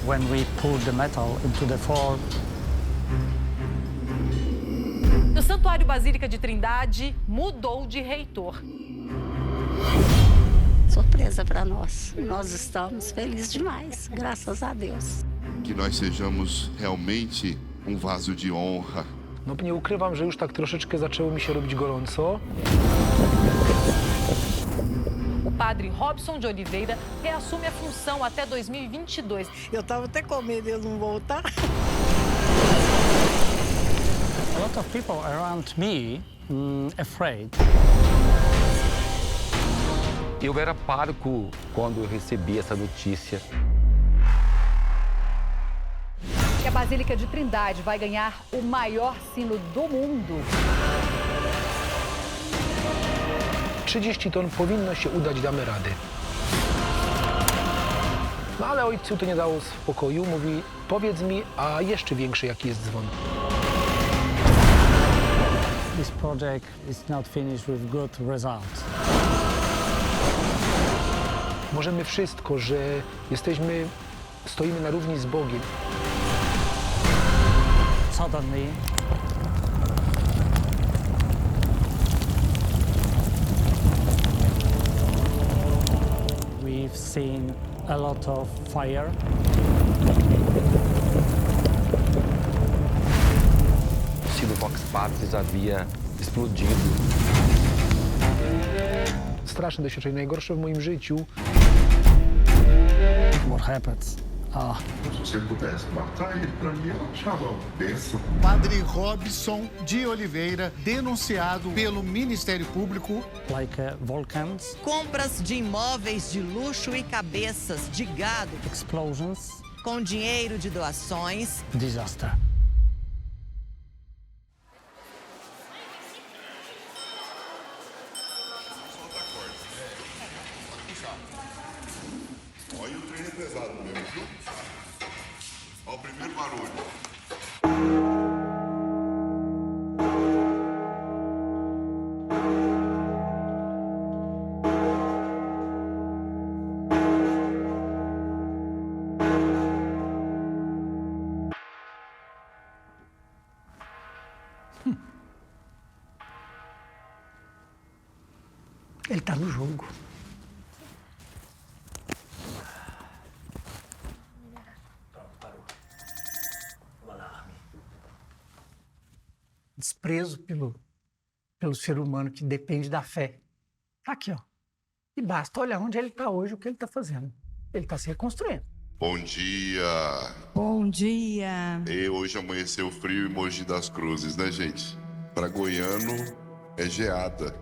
when we poured the metal into the floor. O Santuário Basílica de Trindade mudou de reitor. Surpresa para nós. Nós estamos felizes demais, graças a Deus. Que nós sejamos realmente um vaso de honra. No nie ukrywam, że już tak troszeczkę zaczęło mi się robić gorąco. O padre Robson de Oliveira reassume a função até 2022. Eu estava até com medo de ele não voltar. A lot of people around me afraid. Eu era parco quando eu recebi essa notícia. Que a Basílica de Trindade vai ganhar o maior sino do mundo. 30 ton powinno się udać, damy radę. No ale ojcu to nie dało spokoju, mówi, powiedz mi, a jeszcze większy jaki jest dzwon. This project is not finished with good results. Możemy wszystko, że stoimy na równi z Bogiem. Suddenly, we've seen a lot of fire. O sino Vox Patris havia explodido. Straszne doświadczenie, najgorsze w moim życiu. What happens? Se você pudesse matar ele, pra mim, eu achava uma bênção. Padre Robson de Oliveira, denunciado pelo Ministério Público. Like volcans, Compras de imóveis de luxo e cabeças de gado explosions, com dinheiro de doações. disaster. Olha o treino pesado mesmo, viu? Olha o primeiro barulho. Ele está no jogo. Desprezo pelo ser humano que depende da fé. Tá aqui, ó. E basta olhar onde ele está hoje, o que ele está fazendo. Ele está se reconstruindo. Bom dia. Bom dia. E hoje amanheceu frio em Mogi das Cruzes, né, gente? Para goiano é geada.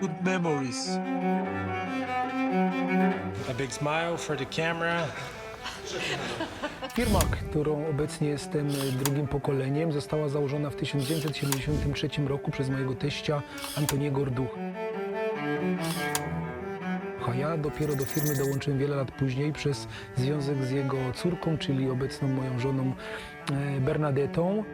Good memories. A big smile for the camera. Firma, którą obecnie jestem drugim pokoleniem, została założona w 1973 roku przez mojego teścia Antoniego Rduch. A ja dopiero do firmy dołączyłem wiele lat później przez związek z jego córką, czyli obecną moją żoną Bernadetą.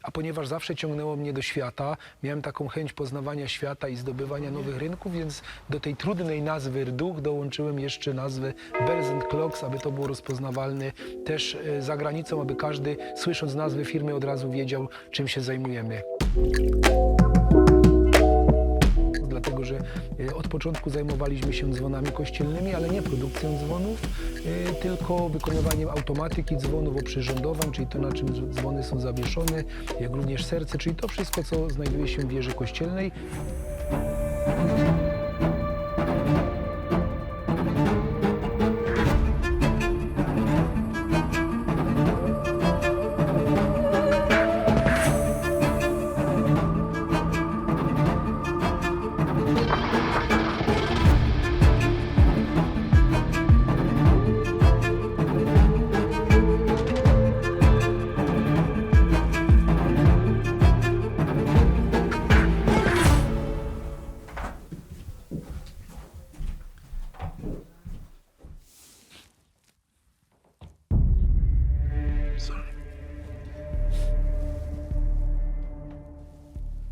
A ponieważ zawsze ciągnęło mnie do świata, miałem taką chęć poznawania świata i zdobywania nowych rynków, więc do tej trudnej nazwy Rduch dołączyłem jeszcze nazwę Bells & Clocks, aby to było rozpoznawalne też za granicą, aby każdy, słysząc nazwę firmy, od razu wiedział, czym się zajmujemy. Dlatego, że od początku zajmowaliśmy się dzwonami kościelnymi, ale nie produkcją dzwonów, tylko wykonywaniem automatyki dzwonów, oprzyrządowań, czyli to, na czym dzwony są zawieszone, jak również serce, czyli to wszystko, co znajduje się w wieży kościelnej.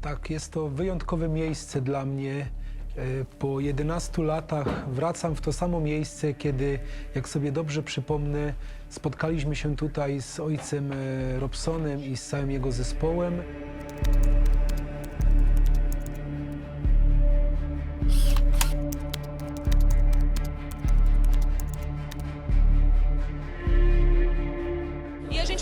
Tak, jest to wyjątkowe miejsce dla mnie. Po 11 latach wracam w to samo miejsce, kiedy, jak sobie dobrze przypomnę, spotkaliśmy się tutaj z ojcem Robsonem i z całym jego zespołem.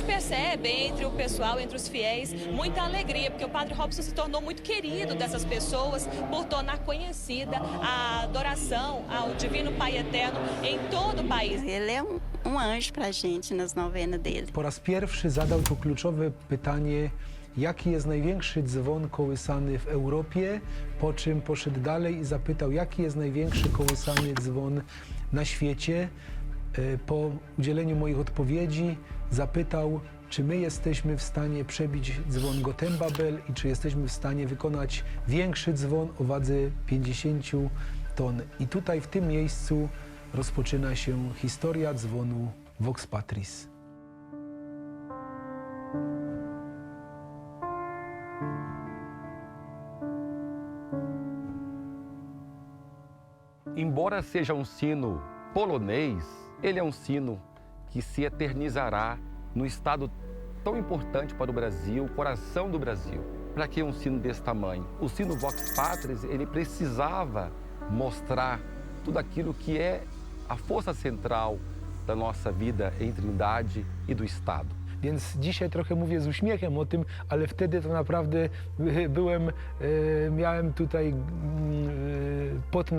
Percebe entre o pessoal, entre os fiéis, muita alegria, porque o Padre Robson se tornou muito querido dessas pessoas por tornar conhecida a adoração ao Divino Pai Eterno em todo o país. Ele é anjo pra gente nas novenas dele. Po raz pierwszy zadał to kluczowe pytanie, jaki jest największy dzwon kołysany w Europie, po czym poszedł dalej i zapytał, jaki jest największy kołysany dzwon na świecie. Po udzieleniu moich odpowiedzi zapytał, czy my jesteśmy w stanie przebić dzwon Gotemba-Bell i czy jesteśmy w stanie wykonać większy dzwon o wadze 50 ton. I tutaj w tym miejscu rozpoczyna się historia dzwonu Vox Patris. Embora seja sino polonês, ele é sino que se eternizará no estado tão importante para o Brasil, o coração do Brasil. Para que sino desse tamanho? O sino Vox Patris, ele precisava mostrar tudo aquilo que é a força central da nossa vida em Trindade e do Estado. Więc dzisiaj trochę mówię z uśmiechem o tym, ale wtedy to naprawdę miałem tutaj pot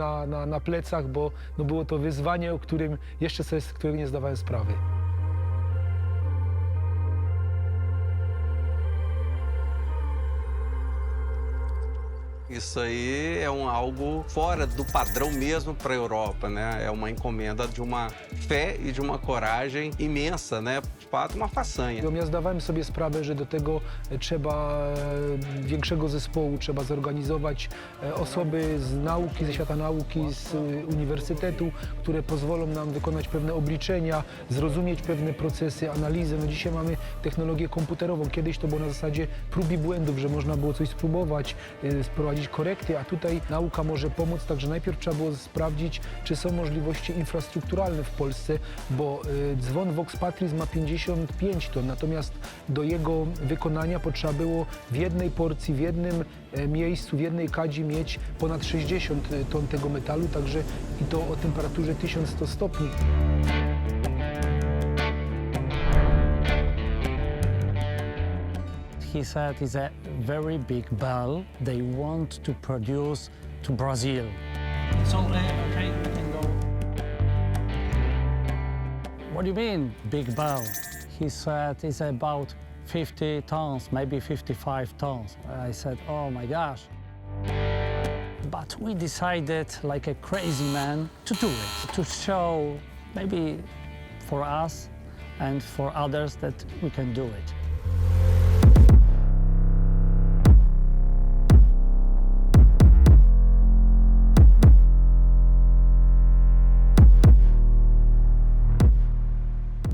na plecach, bo było to wyzwanie, o którym jeszcze sobie z którego nie zdawałem sprawy. Isso aí é algo fora do padrão mesmo para a Europa, né? É uma encomenda de uma fé e de uma coragem imensa, né? De fato, uma façanha. Ja zdawałem sobie sprawę, że do tego trzeba większego zespołu, trzeba zorganizować osoby z nauki, ze świata nauki, z uniwersytetu, które pozwolą nam wykonać pewne obliczenia, zrozumieć pewne procesy, analizy. No dzisiaj mamy technologię komputerową. Kiedyś to było na zasadzie prób i błędów, że można było coś spróbować, sprowadzić korekty, a tutaj nauka może pomóc, także najpierw trzeba było sprawdzić, czy są możliwości infrastrukturalne w Polsce, bo dzwon Vox Patris ma 55 ton, natomiast do jego wykonania potrzeba było w jednej porcji, w jednym miejscu, w jednej kadzi mieć ponad 60 ton tego metalu, także i to o temperaturze 1100 stopni. He said it's a very big bell they want to produce to Brazil. So, okay, I can go. What do you mean, big bell? He said it's about 50 tons, maybe 55 tons. I said, oh my gosh. But we decided, like a crazy man, to do it, to show maybe for us and for others that we can do it.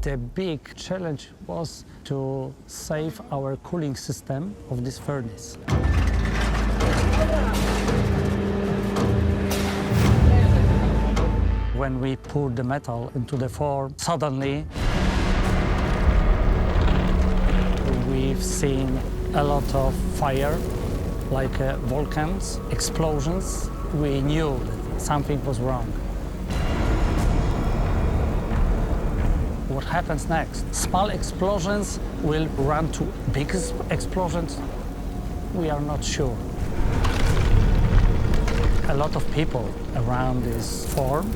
The big challenge was to save our cooling system of this furnace. When we poured the metal into the form, suddenly we've seen a lot of fire, like volcanoes, explosions. We knew that something was wrong. What happens next? Small explosions will run to big explosions? We are not sure. A lot of people around this farm,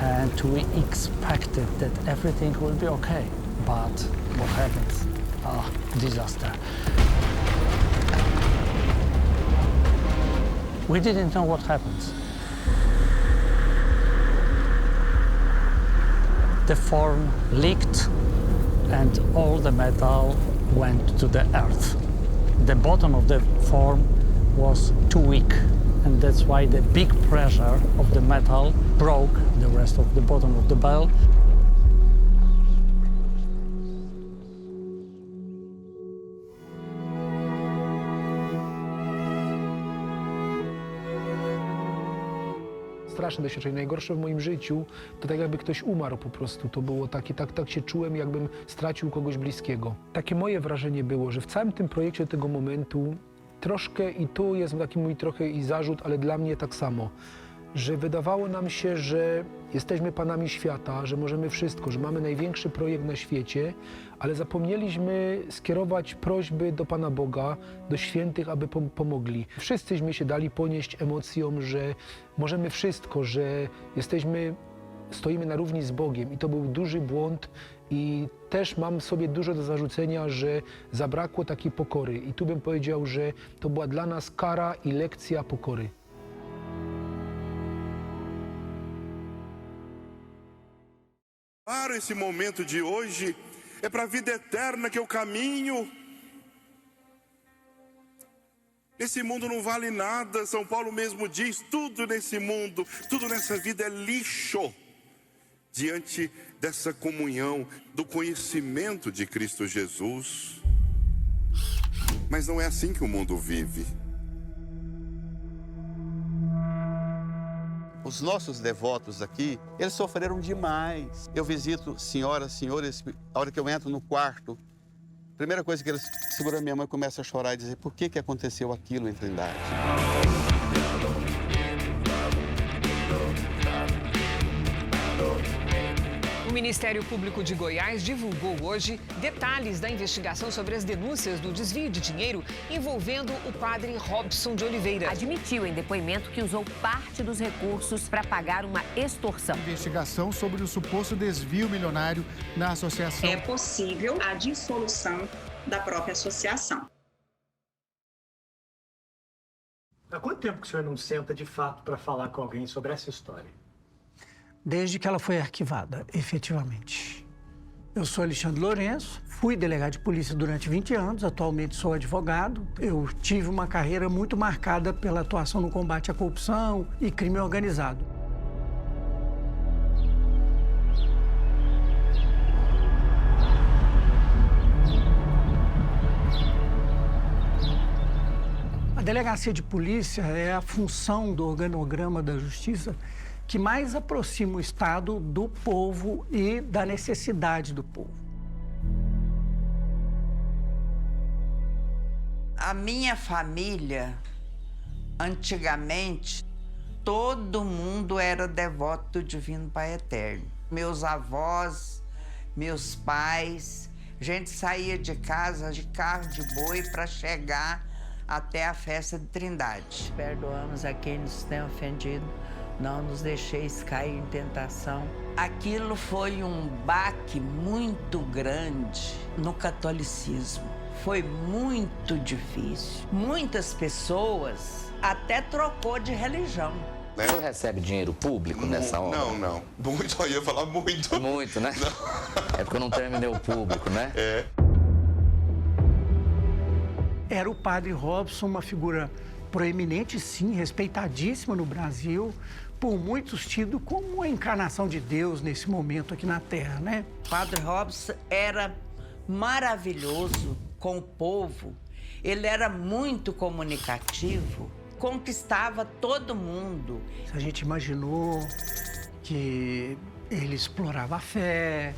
and we expected that everything will be okay. But what happens? Ah, disaster. We didn't know what happens. The form leaked and all the metal went to the earth. The bottom of the form was too weak, and that's why the big pressure of the metal broke the rest of the bottom of the bell. Straszne doświadczenie, najgorsze w moim życiu, to tak jakby ktoś umarł po prostu. To było takie, tak się czułem, jakbym stracił kogoś bliskiego. Takie moje wrażenie było, że w całym tym projekcie tego momentu troszkę, i tu jest taki mój trochę i zarzut, ale dla mnie tak samo, że wydawało nam się, że jesteśmy panami świata, że możemy wszystko, że mamy największy projekt na świecie, ale zapomnieliśmy skierować prośby do Pana Boga, do świętych, aby pomogli. Wszyscyśmy się dali ponieść emocjom, że możemy wszystko, że stoimy na równi z Bogiem, i to był duży błąd. I też mam sobie dużo do zarzucenia, że zabrakło takiej pokory. I tu bym powiedział, że to była dla nas kara i lekcja pokory. Para esse momento de hoje é para a vida eterna que é o caminho. Esse mundo não vale nada, São Paulo mesmo diz, tudo nesse mundo, tudo nessa vida é lixo diante dessa comunhão, do conhecimento de Cristo Jesus. Mas não é assim que o mundo vive. Os nossos devotos aqui, eles sofreram demais. Eu visito senhoras, senhores, a hora que eu entro no quarto, a primeira coisa que eles seguram a minha mão e começam a chorar e dizer por que aconteceu aquilo em Trindade. O Ministério Público de Goiás divulgou hoje detalhes da investigação sobre as denúncias do desvio de dinheiro envolvendo o padre Robson de Oliveira. Admitiu em depoimento que usou parte dos recursos para pagar uma extorsão. Investigação sobre o suposto desvio milionário na associação. É possível a dissolução da própria associação. Há quanto tempo que o senhor não senta de fato para falar com alguém sobre essa história? Desde que ela foi arquivada, efetivamente. Eu sou Alexandre Lourenço, fui delegado de polícia durante 20 anos, atualmente sou advogado. Eu tive uma carreira muito marcada pela atuação no combate à corrupção e crime organizado. A delegacia de polícia é a função do organograma da justiça que mais aproxima o Estado do povo e da necessidade do povo. A minha família, antigamente, todo mundo era devoto do Divino Pai Eterno. Meus avós, meus pais, a gente saía de casa de carro de boi para chegar até a festa de Trindade. Perdoamos a quem nos tem ofendido. Não nos deixeis cair em tentação. Aquilo foi um baque muito grande no catolicismo. Foi muito difícil. Muitas pessoas até trocou de religião. né? O senhor recebe dinheiro público nessa obra? Não. Muito, eu ia falar muito. Muito, né? Não. É porque eu não terminei o público, né? É. Era o padre Robson, uma figura proeminente, sim, respeitadíssima no Brasil, por muitos tido como a encarnação de Deus nesse momento aqui na Terra, né? Padre Robson era maravilhoso com o povo. Ele era muito comunicativo, conquistava todo mundo. A gente imaginou que ele explorava a fé,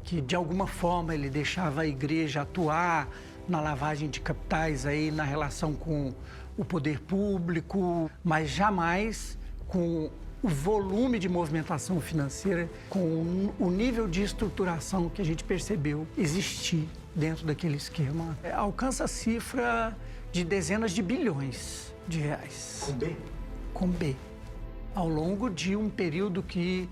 que de alguma forma ele deixava a igreja atuar na lavagem de capitais aí, na relação com o poder público, mas jamais com o volume de movimentação financeira, com o nível de estruturação que a gente percebeu existir dentro daquele esquema. Alcança a cifra de dezenas de bilhões de reais. Com B? Com B. Ao longo de um período que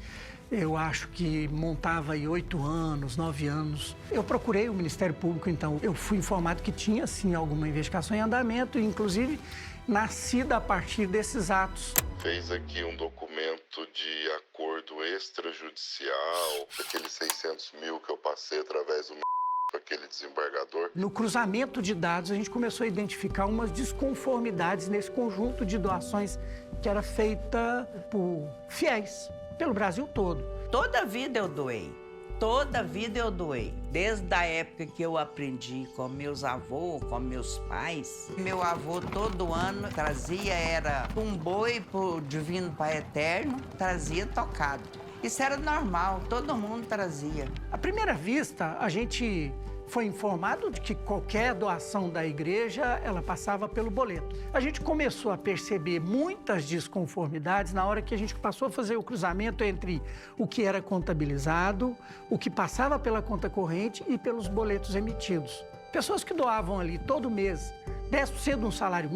eu acho que montava aí 8 anos, 9 anos. Eu procurei o Ministério Público, então. Eu fui informado que tinha, sim, alguma investigação em andamento, inclusive nascida a partir desses atos. Fez aqui um documento de acordo extrajudicial, aqueles 600 mil que eu passei através do aquele desembargador. No cruzamento de dados, a gente começou a identificar umas desconformidades nesse conjunto de doações que era feita por fiéis, pelo Brasil todo. Toda a vida eu doei. Toda a vida eu doei. Desde a época que eu aprendi com meus avôs, com meus pais. Meu avô todo ano trazia, era um boi pro Divino Pai Eterno, trazia tocado. Isso era normal, todo mundo trazia. À primeira vista, a gente foi informado de que qualquer doação da igreja, ela passava pelo boleto. A gente começou a perceber muitas desconformidades na hora que a gente passou a fazer o cruzamento entre o que era contabilizado, o que passava pela conta corrente e pelos boletos emitidos. Pessoas que doavam ali todo mês 10% de um salário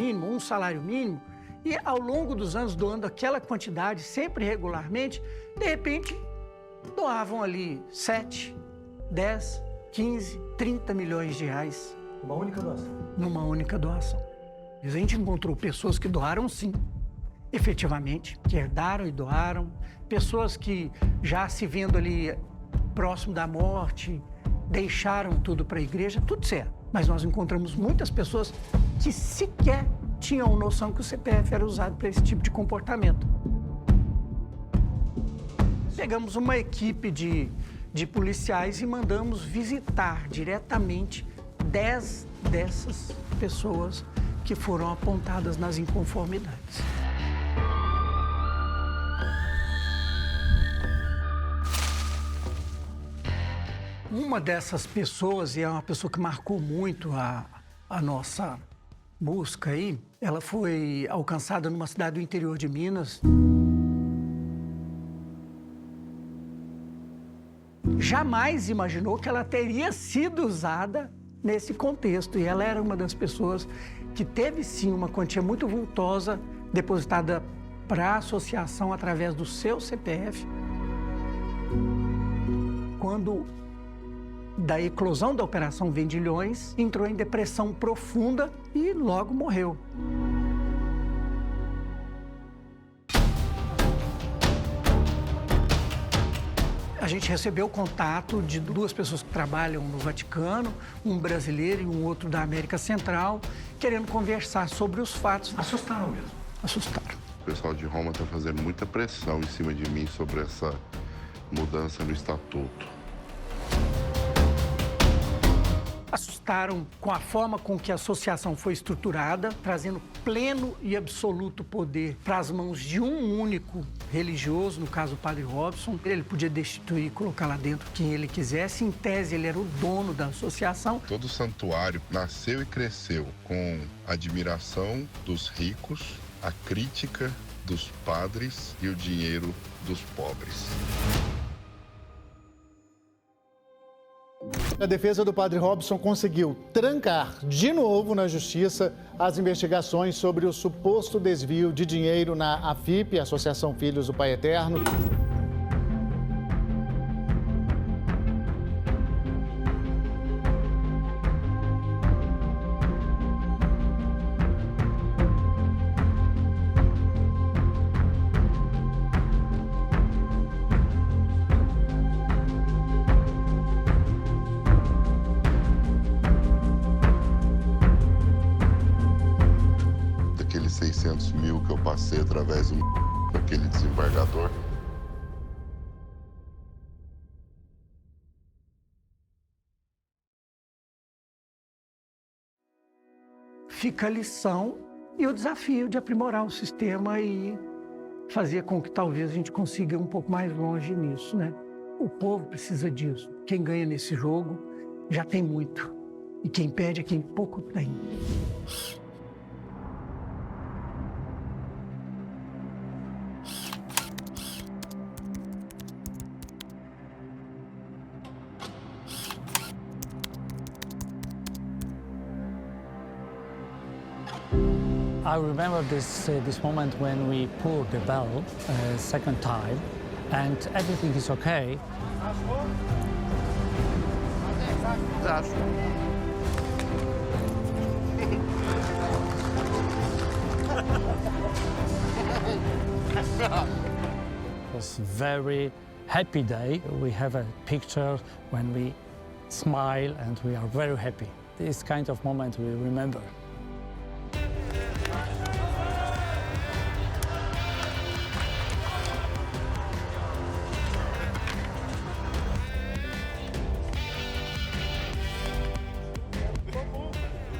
mínimo, e ao longo dos anos doando aquela quantidade sempre regularmente, de repente doavam ali 7, 10, 15, 30 milhões de reais. Uma única doação? Numa única doação. A gente encontrou pessoas que doaram sim, efetivamente, que herdaram e doaram, pessoas que já se vendo ali próximo da morte, deixaram tudo para a igreja, tudo certo. Mas nós encontramos muitas pessoas que sequer tinham noção que o CPF era usado para esse tipo de comportamento. Pegamos uma equipe de policiais e mandamos visitar diretamente 10 dessas pessoas que foram apontadas nas inconformidades. Uma dessas pessoas, e é uma pessoa que marcou muito a nossa busca aí, ela foi alcançada numa cidade do interior de Minas. Jamais imaginou que ela teria sido usada nesse contexto. E ela era uma das pessoas que teve, sim, uma quantia muito vultosa depositada para a associação através do seu CPF. Quando, da eclosão da Operação Vendilhões, entrou em depressão profunda e logo morreu. A gente recebeu contato de 2 pessoas que trabalham no Vaticano, um brasileiro e um outro da América Central, querendo conversar sobre os fatos. Assustaram mesmo? Assustaram. O pessoal de Roma está fazendo muita pressão em cima de mim sobre essa mudança no estatuto. Assustaram com a forma com que a associação foi estruturada, trazendo pleno e absoluto poder para as mãos de um único religioso, no caso o padre Robson. Ele podia destituir e colocar lá dentro quem ele quisesse. Em tese, ele era o dono da associação. Todo santuário nasceu e cresceu com a admiração dos ricos, a crítica dos padres e o dinheiro dos pobres. A defesa do padre Robson conseguiu trancar de novo na justiça as investigações sobre o suposto desvio de dinheiro na AFIP, Associação Filhos do Pai Eterno. 600 mil que eu passei através do daquele desembargador. Fica a lição e o desafio de aprimorar o sistema e fazer com que talvez a gente consiga ir um pouco mais longe nisso, né? O povo precisa disso. Quem ganha nesse jogo já tem muito. E quem perde é quem pouco tem. I remember this moment when we pulled the bell second time, and everything is okay. It was a very happy day. We have a picture when we smile and we are very happy. This kind of moment we remember.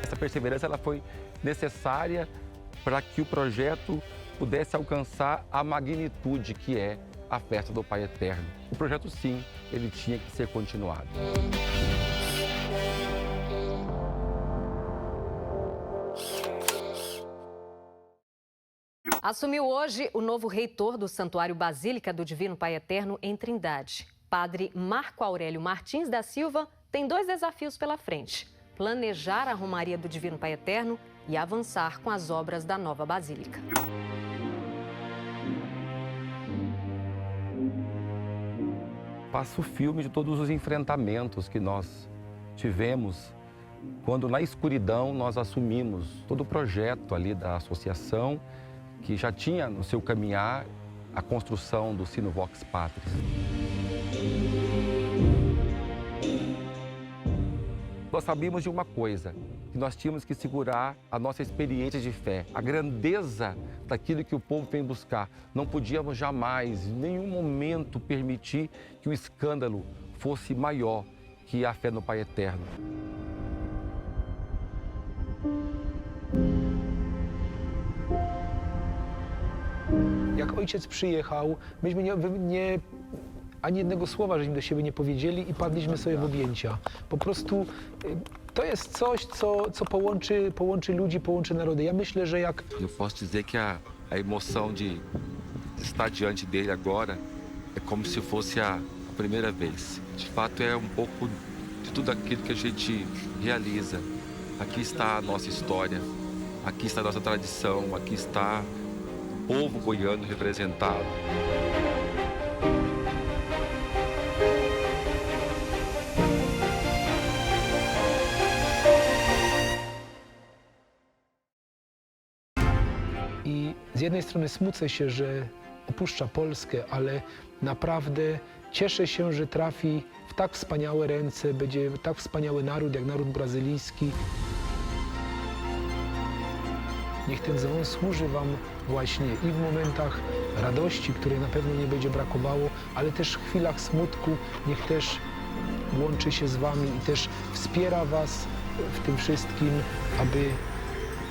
Essa perseverança ela foi necessária para que o projeto pudesse alcançar a magnitude que é a Festa do Pai Eterno. O projeto, sim, ele tinha que ser continuado. Assumiu hoje o novo reitor do Santuário Basílica do Divino Pai Eterno em Trindade. Padre Marco Aurélio Martins da Silva tem 2 desafios pela frente: planejar a Romaria do Divino Pai Eterno e avançar com as obras da nova Basílica. Passa o filme de todos os enfrentamentos que nós tivemos quando, na escuridão, nós assumimos todo o projeto ali da associação, que já tinha no seu caminhar a construção do Sino Vox Patris. Nós sabíamos de uma coisa, que nós tínhamos que segurar a nossa experiência de fé, a grandeza daquilo que o povo vem buscar. Não podíamos jamais, em nenhum momento, permitir que o escândalo fosse maior que a fé no Pai Eterno. Jak ojciec przyjechał, myśmy ani jednego słowa żeśmy do siebie nie powiedzieli i padliśmy sobie w objęcia. Po prostu to jest coś, co połączy ludzi, połączy narody. Ja myślę, że jak... Eu posso dizer que a emoção de estar diante dele agora é como se fosse a primeira vez. De fato, é um pouco de tudo aquilo que a gente realiza. Aqui está a nossa história, aqui está a nossa tradição, aqui está o povo goiano representado. I z jednej strony smucę się, że opuszcza Polskę, ale naprawdę cieszę się, że trafi w tak wspaniałe ręce, będzie tak wspaniały naród jak naród brazylijski. Niech ten dzwon służy wam właśnie i w momentach radości, której na pewno nie będzie brakowało, ale też w chwilach smutku, niech też łączy się z wami i też wspiera was w tym wszystkim, aby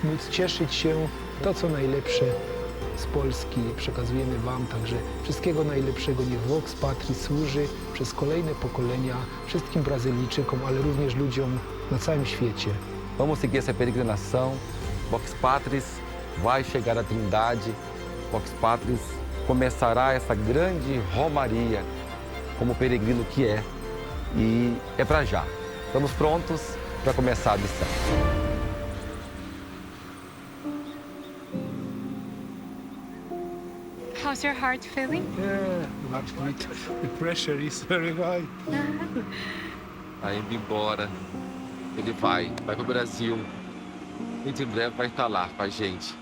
móc cieszyć się to, co najlepsze z Polski przekazujemy wam. Także wszystkiego najlepszego. Niech Vox Patris służy przez kolejne pokolenia wszystkim Brazylijczykom, ale również ludziom na całym świecie. Vamos seguir essa peregrinação. Vox Patris vai chegar à Trindade. Vox Patris começará essa grande romaria como peregrino que é. E é para já. Estamos prontos para começar a missão. How's your heart feeling? Yeah, the pressure is very high. Tá indo embora. Ele vai para o Brasil. Muito em breve vai estar lá com a gente.